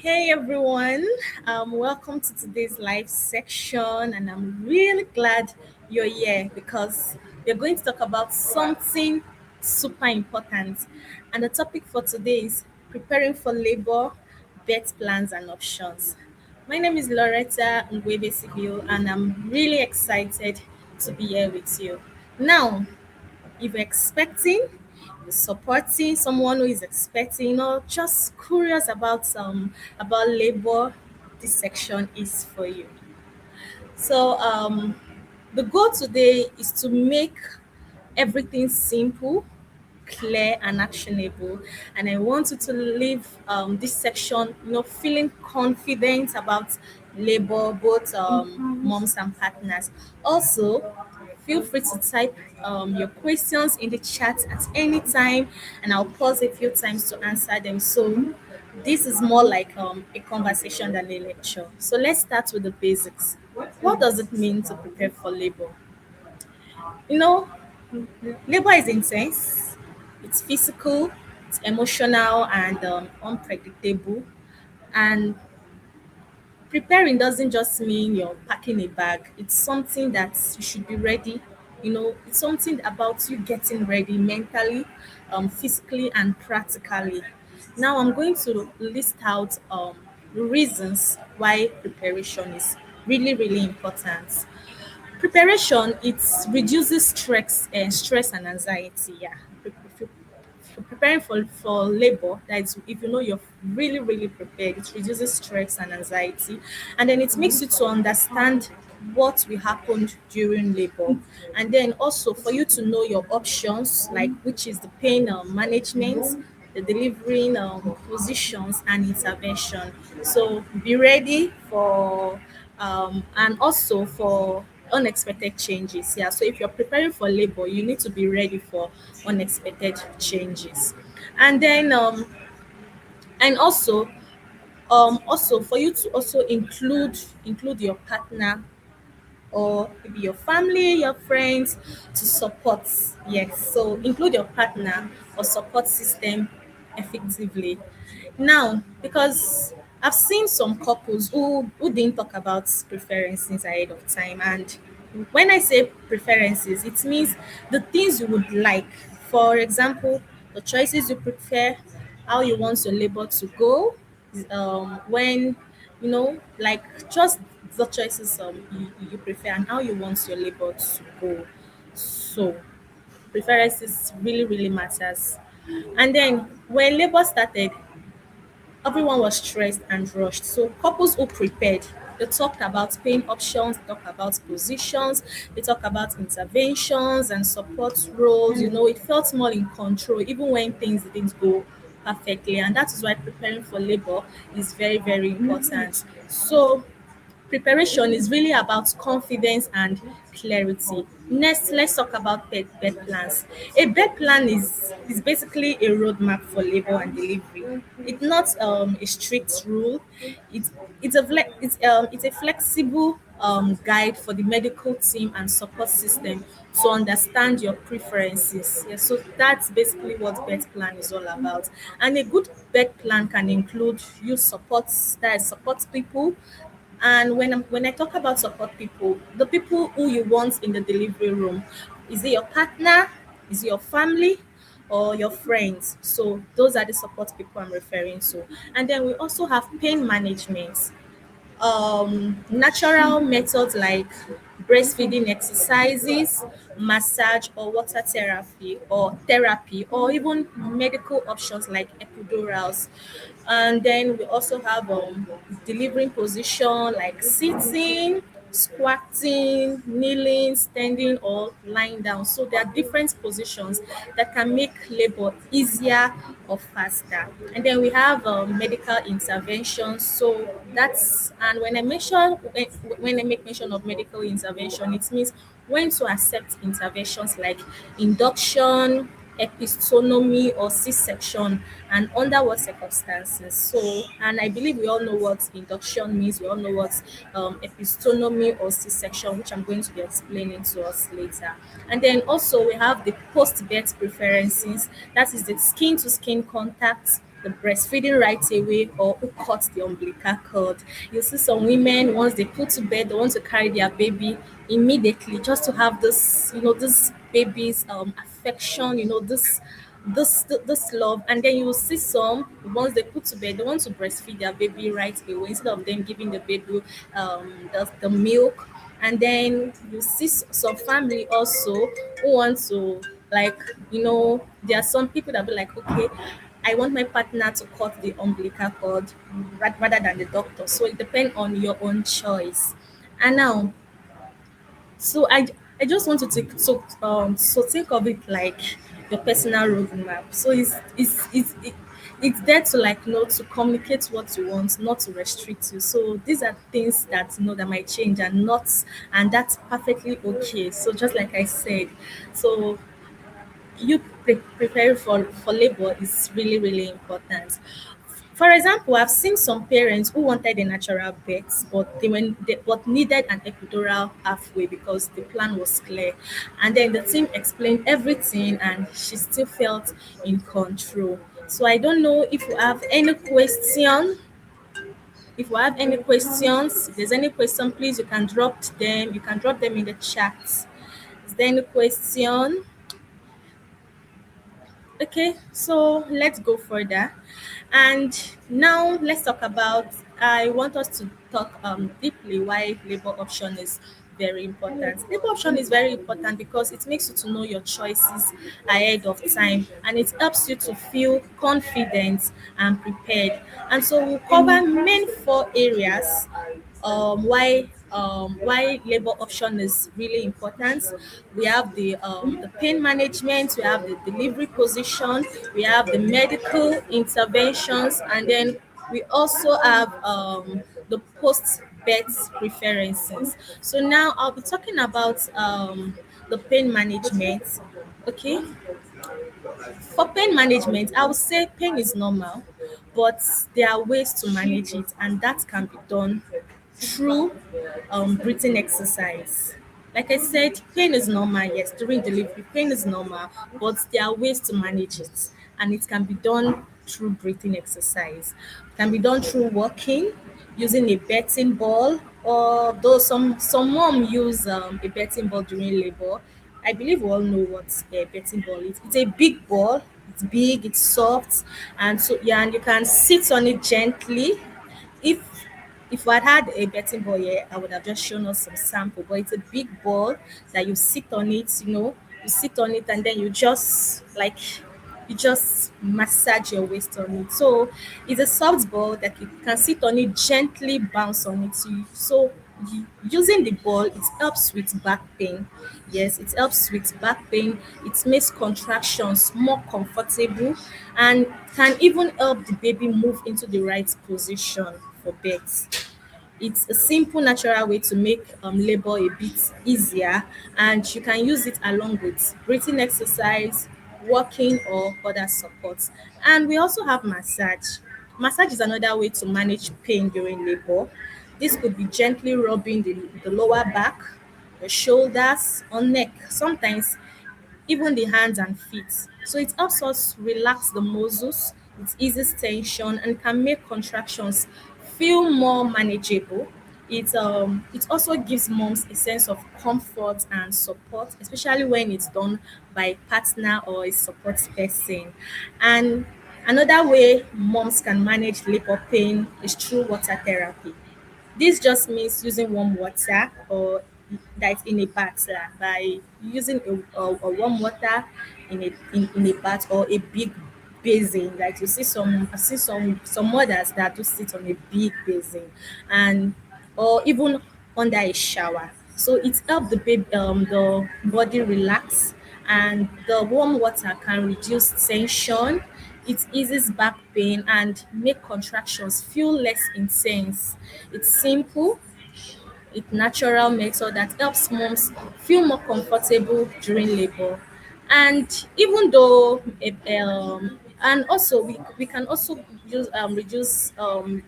Hey everyone, welcome to today's live section, and I'm really glad you're here because we're going to talk about something super important. And the topic for today is preparing for labor, birth plans, and options. My name is Loretta Ngwebe Sibil, and I'm really excited to be here with you. Now, if you're expecting, supporting someone who is expecting, or just curious about labor, this section is for you. So the goal today is to make everything simple, clear, and actionable. And I want you to leave this section, feeling confident about labor, both moms and partners. Also, feel free to type your questions in the chat at any time, and I'll pause a few times to answer them. So this is more like a conversation than a lecture. So let's start with the basics. What does it mean to prepare for labor? You know, labor is intense, it's physical, it's emotional, and unpredictable. And preparing doesn't just mean you're packing a bag, it's something that you should be ready. It's something about you getting ready mentally, physically, and practically. Now, I'm going to list out reasons why preparation is really, really important. Preparation, it reduces stress and anxiety. Yeah. If you're preparing for labor, that is, if you know you're really, really prepared, it reduces stress and anxiety. And then it makes you to understand what will happen during labor. And then also for you to know your options, like which is the pain management, the delivering positions, and intervention. So be ready for and also for unexpected changes. Yeah, so if you're preparing for labor, you need to be ready for unexpected changes. And then and also for you to also include your partner, or maybe your family, your friends, to support. Yes, so include your partner or support system effectively. Now, because I've seen some couples who didn't talk about preferences ahead of time, and when I say preferences, it means the things you would like. For example, the choices you prefer, how you want your labor to go, when like just the choices you prefer and how you want your labor to go. So preferences really, really matters. And then when labor started, everyone was stressed and rushed. So couples who prepared, they talked about paying options, they talked about positions, they talked about interventions and support roles. It felt more in control even when things didn't go perfectly. And that is why preparing for labor is very, very important. So preparation is really about confidence and clarity. Next, let's talk about bed plans. A bed plan is basically a roadmap for labor and delivery. It's not a strict rule. It's it's a flexible guide for the medical team and support system to understand your preferences. Yeah, so that's basically what bed plan is all about. And a good bed plan can include you support people. And when I talk about support people, the people who you want in the delivery room, is it your partner, is it your family, or your friends? So those are the support people I'm referring to. And then we also have pain management, natural methods like breastfeeding exercises, massage or water therapy, or even medical options like epidurals. And then we also have delivering position like sitting, squatting, kneeling, standing, or lying down. So there are different positions that can make labor easier or faster. And then we have medical intervention. So that's and when I make mention of medical intervention, it means when to accept interventions like induction, episiotomy, or C-section, and under what circumstances. So, and I believe we all know what induction means. We all know what episiotomy or C-section, which I'm going to be explaining to us later. And then also we have the post-birth preferences. That is the skin-to-skin contact, the breastfeeding right away or who cut the umbilical cord. You see some women, once they put to bed, they want to carry their baby immediately just to have this, this baby's affection, this love. And then you will see some, once they put to bed, they want to breastfeed their baby right away instead of them giving the baby the milk. And then you see some family also who want to, like, there are some people that be like, okay, I want my partner to cut the umbilical cord rather than the doctor. So it depends on your own choice. And now, so I just want to so think of it like your personal roadmap. So it's there to, like, to communicate what you want, not to restrict you. So these are things that that might change and not, and that's perfectly okay. So just like I said, so you preparing for labor is really really important. For example, I've seen some parents who wanted a natural birth, but but needed an epidural halfway because the plan was clear, and then the team explained everything, and she still felt in control. So I don't know if you have any question. If you have any questions, if there's any question, please you can drop them. You can drop them in the chat. Is there any question? Okay, so let's go further. And now let's talk about, I want us to talk deeply why labor option is very important. Labor option is very important because it makes you to know your choices ahead of time, and it helps you to feel confident and prepared. And so we'll cover main four areas why labor option is really important. We have the pain management, we have the delivery position, we have the medical interventions, and then we also have the post birth preferences. So now I'll be talking about the pain management. Okay, for pain management, I would say pain is normal, but there are ways to manage it, and that can be done through breathing exercise. Like I said, pain is normal, yes, during delivery, pain is normal, but there are ways to manage it, and it can be done through breathing exercise. It can be done through walking, using a betting ball, or though some mom use a betting ball during labor. I believe we all know what a betting ball is. It's a big ball. It's big. It's soft, and so yeah, and you can sit on it gently. If if I had a betting ball here, I would have just shown us some sample. But it's a big ball that you sit on it. You sit on it, and then you just massage your waist on it. So it's a soft ball that you can sit on it, gently bounce on it. Using the ball, it helps with back pain. Yes, it helps with back pain. It makes contractions more comfortable and can even help the baby move into the right position for birth. It's a simple, natural way to make labor a bit easier, and you can use it along with breathing exercise, walking, or other supports. And we also have massage. Massage is another way to manage pain during labor. This could be gently rubbing the lower back, the shoulders, or neck. Sometimes even the hands and feet. So it helps us relax the muscles, it eases tension and can make contractions feel more manageable. It also gives moms a sense of comfort and support, especially when it's done by a partner or a support person. And another way moms can manage labor pain is through water therapy. This just means using warm water or that's in a bath, by using a warm water in a bath or a big basin. Like you see I see some mothers that do sit on a big basin, and or even under a shower. So it helps the body relax, and the warm water can reduce tension. It eases back pain and make contractions feel less intense. It's simple, it's natural method that helps moms feel more comfortable during labor. And even though and also we can also reduce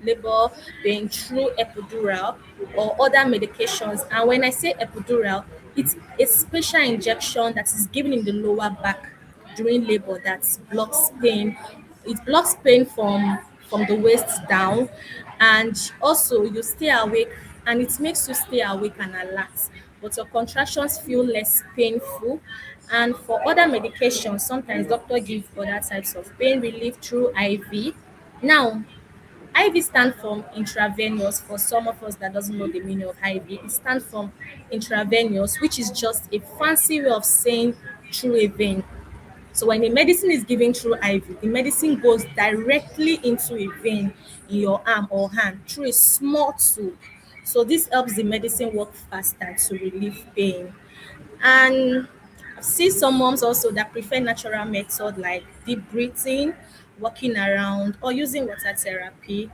labor pain through epidural or other medications. And when I say epidural, it's a special injection that is given in the lower back during labor that blocks pain it blocks pain from the waist down, and also you stay awake, and it makes you stay awake and alert, but your contractions feel less painful. And for other medications, sometimes doctor give other types of pain relief through IV. Now, IV stand for intravenous. For some of us that doesn't know the meaning of IV, it stands from intravenous, which is just a fancy way of saying through a vein. So when a medicine is given through IV, the medicine goes directly into a vein in your arm or hand through a small tube. So this helps the medicine work faster to relieve pain. And I've seen some moms also that prefer natural method like deep breathing, walking around, or using water therapy.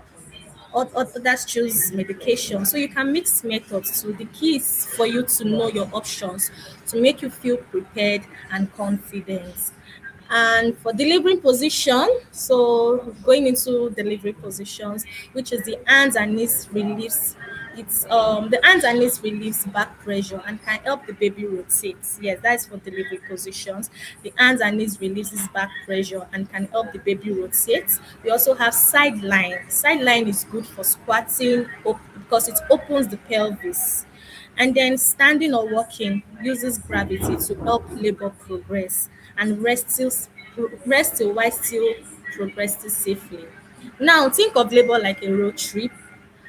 Others choose medication. So you can mix methods. So the key is for you to know your options to make you feel prepared and confident. And for delivering position, so going into delivery positions, which is the hands and knees relieves, it's the hands and knees relieves back pressure and can help the baby rotate. Yes, that's for delivery positions. The hands and knees relieves back pressure and can help the baby rotate. We also have sideline. Sideline is good for squatting because it opens the pelvis. And then standing or walking uses gravity to help labor progress, and rest till while still progressing safely. Now think of labor like a road trip.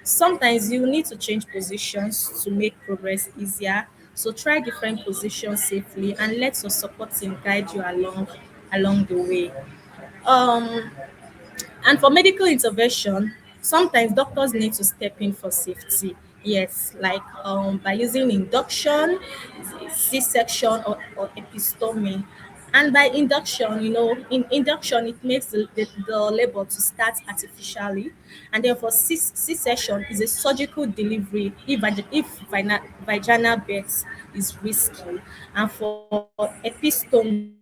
Sometimes you need to change positions to make progress easier. So try different positions safely and let your support team guide you along the way. Um and for medical intervention, sometimes doctors need to step in for safety. Yes, like by using induction, C-section, or epistomy. And by induction, in induction, it makes the labor to start artificially. And then for C-section is a surgical delivery if vaginal birth is risky. And for epistomy,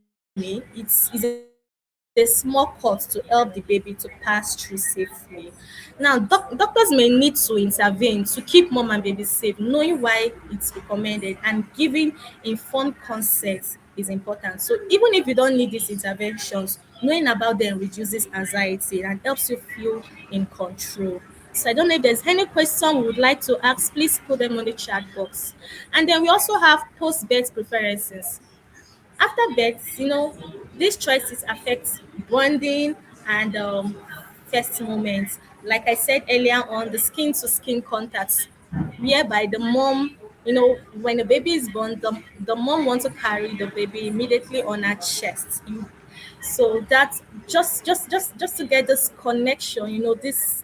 it's a small cut to help the baby to pass through safely. Now, doctors may need to intervene to keep mom and baby safe, knowing why it's recommended, and giving informed consent is important. So even if you don't need these interventions, knowing about them reduces anxiety and helps you feel in control. So I don't know if there's any question we would like to ask, please put them on the chat box. And then we also have post-birth preferences. After birth, these choices affect bonding and first moments. Like I said earlier on, the skin to skin contacts, whereby the mom, when the baby is born, the mom wants to carry the baby immediately on her chest. So that just to get this connection, this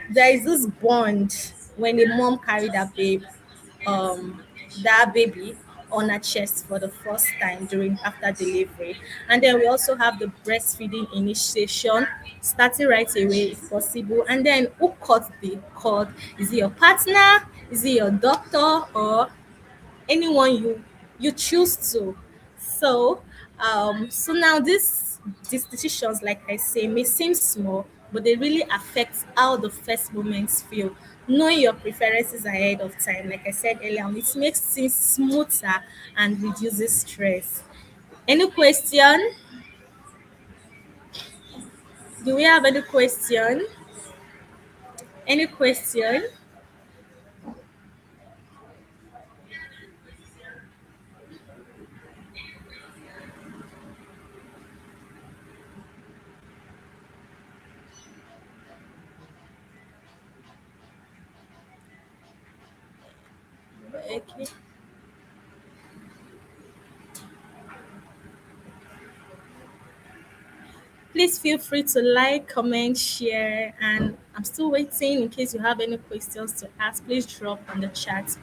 there is this bond when a mom carried her um that baby on her chest for the first time during after delivery. And then we also have the breastfeeding initiation, starting right away if possible. And then who cut the cord? Is it your partner? Is it your doctor, or anyone you choose to? So now these decisions, like I say, may seem small, but they really affect how the first moments feel. Knowing your preferences ahead of time, like I said earlier on, it makes things smoother and reduces stress. Any question? Do we have any question? Any question? Okay. Please feel free to like, comment, share, and I'm still waiting. In case you have any questions to ask, please drop on the chat.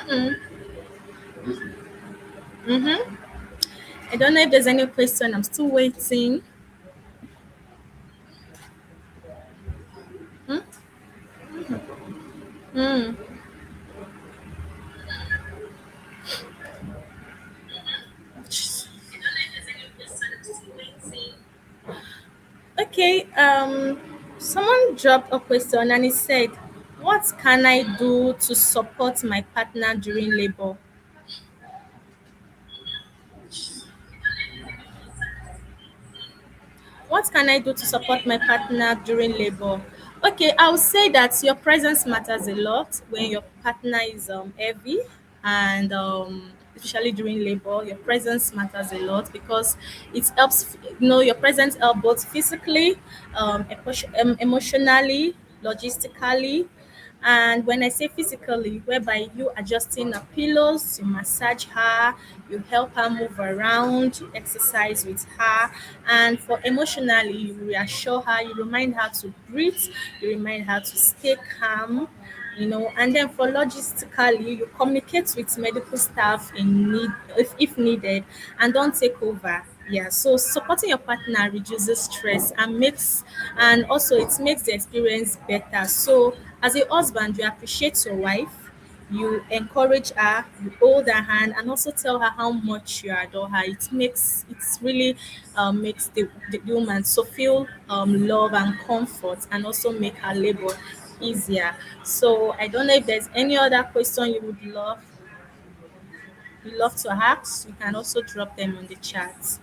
Mm-hmm. Mm-hmm. I don't know if there's any question. I'm still waiting. Hmm? Mm. Okay. Someone dropped a question and he said, "What can I do to support my partner during labor?" What can I do to support my partner during labor? Okay, I would say that your presence matters a lot when your partner is heavy, and especially during labor, your presence matters a lot because it helps. Your presence helps both physically, emotionally, logistically, and when I say physically, whereby you adjusting her pillows, you massage her, you help her move around, you exercise with her. And for emotionally, you reassure her, you remind her to breathe, you remind her to stay calm, and then for logistically, you communicate with medical staff in need if needed, and don't take over. Yeah, so supporting your partner reduces stress and also it makes the experience better. So as a husband, you appreciate your wife, you encourage her, you hold her hand, and also tell her how much you adore her. It's really makes the woman so feel love and comfort, and also make her labor easier. So I don't know if there's any other question you love to ask. You can also drop them on the chat.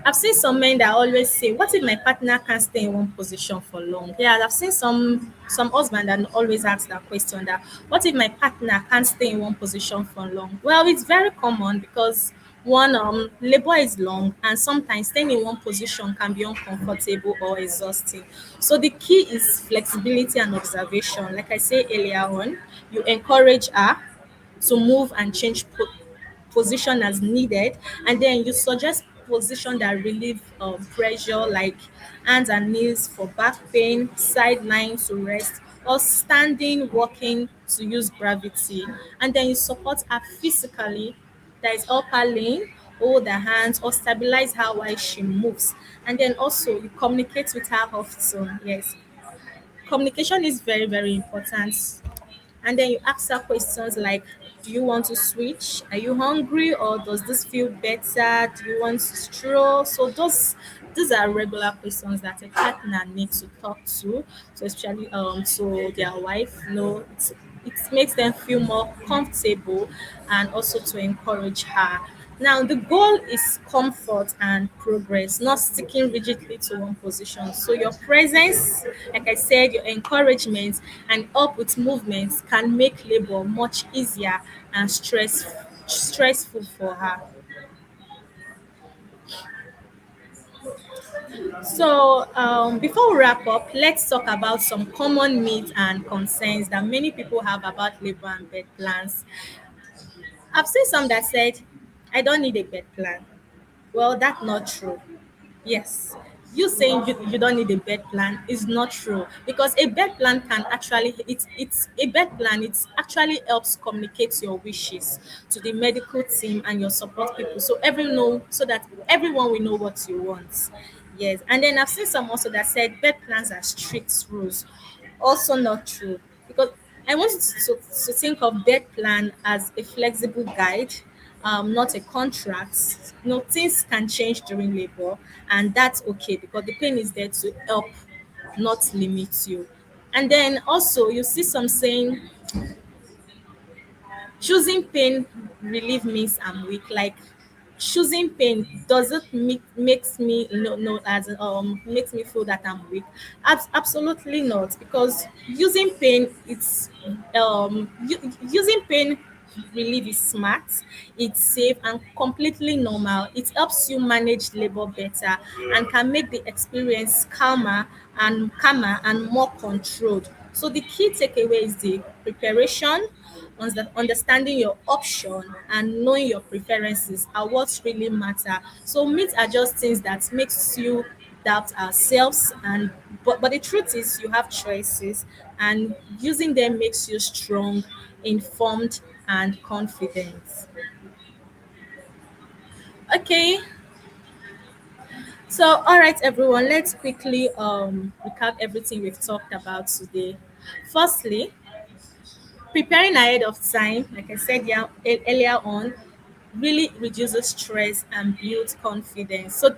I've seen some men that always say, "What if my partner can't stay in one position for long?" Yeah, I've seen some husband that always ask that question, that what if my partner can't stay in one position for long? Well, it's very common because one labor is long, and sometimes staying in one position can be uncomfortable or exhausting. So the key is flexibility and observation. Like I said earlier on, you encourage her to move and change position as needed, and then you suggest position that relieve pressure, like hands and knees for back pain, sideline to rest, or standing walking to use gravity. And then you support her physically, that is upper lane, hold her hands or stabilize her while she moves. And then also you communicate with her often. Yes, communication is very, very important. And then you ask her questions like, do you want to switch? Are you hungry, or does this feel better? Do you want to stroll? So these are regular questions that a partner needs to talk to, so especially to their wife. It makes them feel more comfortable, and also to encourage her. Now, the goal is comfort and progress, not sticking rigidly to one position. So, your presence, like I said, your encouragement and help with movements can make labor much easier and stressful for her. So, before we wrap up, let's talk about some common myths and concerns that many people have about labor and bed plans. I've seen some that said, "I don't need a bed plan." Well, that's not true. Yes. You saying you don't need a bed plan is not true, because a bed plan can actually it's a bed plan it actually helps communicate your wishes to the medical team and your support people, so that everyone will know what you want. Yes. And then I've seen some also that said bed plans are strict rules. Also not true, because I want you to think of bed plan as a flexible guide, not a contract. Things can change during labor, and that's okay because the pain is there to help, not limit you. And then also, you see some saying, choosing pain relief means I'm weak. Like, choosing pain does it makes me no as makes me feel that I'm weak? Absolutely not, because using pain relief is smart, it's safe and completely normal. It helps you manage labor better and can make the experience calmer and more controlled. So the key takeaway is the preparation, understanding your option, and knowing your preferences are what really matter. So myths are just things that makes you doubt ourselves, and but the truth is you have choices, and using them makes you strong, informed, and confident. Okay, So, all right, everyone, let's quickly recap everything we've talked about today. Firstly, preparing ahead of time, like I said earlier on, really reduces stress and builds confidence. So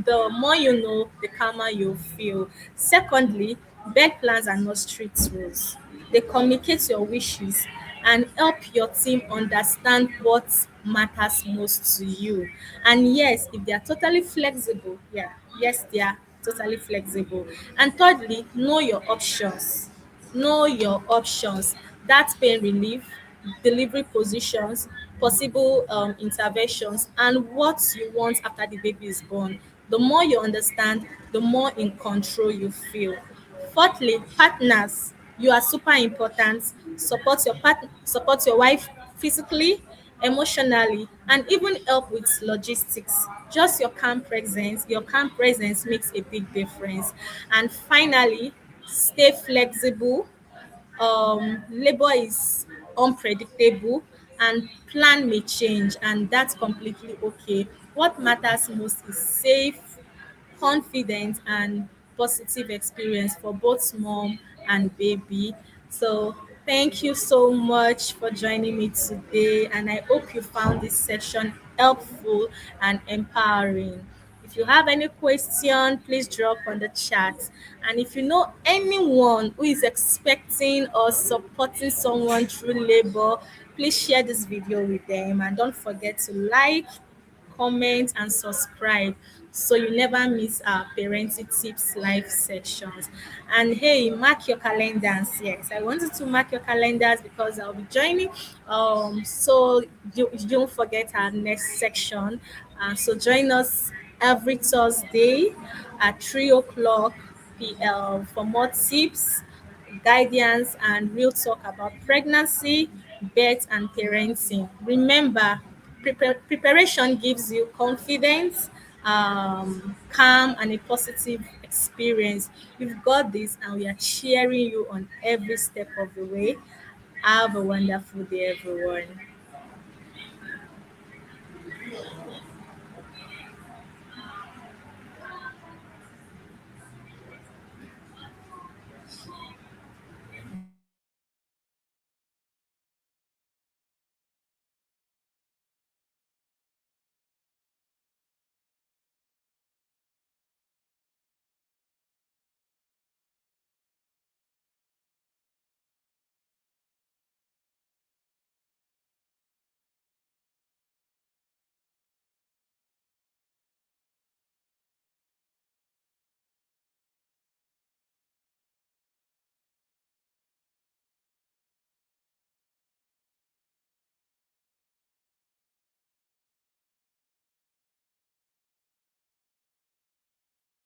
the more you know, the calmer you feel. Secondly, bed plans are not strict rules. They communicate your wishes and help your team understand what matters most to you. And yes, if they are totally flexible, yeah, yes, they are totally flexible. And thirdly, know your options. Know your options. That pain relief, delivery positions, possible interventions, and what you want after the baby is born. The more you understand, the more in control you feel. Fourthly, partners. You are super important. Support your wife physically, emotionally, and even help with logistics. Just your calm presence makes a big difference. And finally, stay flexible. Labor is unpredictable and plan may change, and that's completely okay. What matters most is safe, confident, and positive experience for both mom and baby. So thank you so much for joining me today, and I hope you found this session helpful and empowering. If you have any question, please drop on the chat. And if you know anyone who is expecting or supporting someone through labor, please share this video with them. And don't forget to like, comment, and subscribe so you never miss our parenting tips live sections. And hey, mark your calendars. Yes, I wanted to mark your calendars because I'll be joining. So you don't forget our next section. So join us every Thursday at 3 o'clock p.m. for more tips, guidance, and real talk about pregnancy, birth, and parenting. Remember, preparation gives you confidence, calm, and a positive experience. You've got this, and we are cheering you on every step of the way. Have a wonderful day, everyone.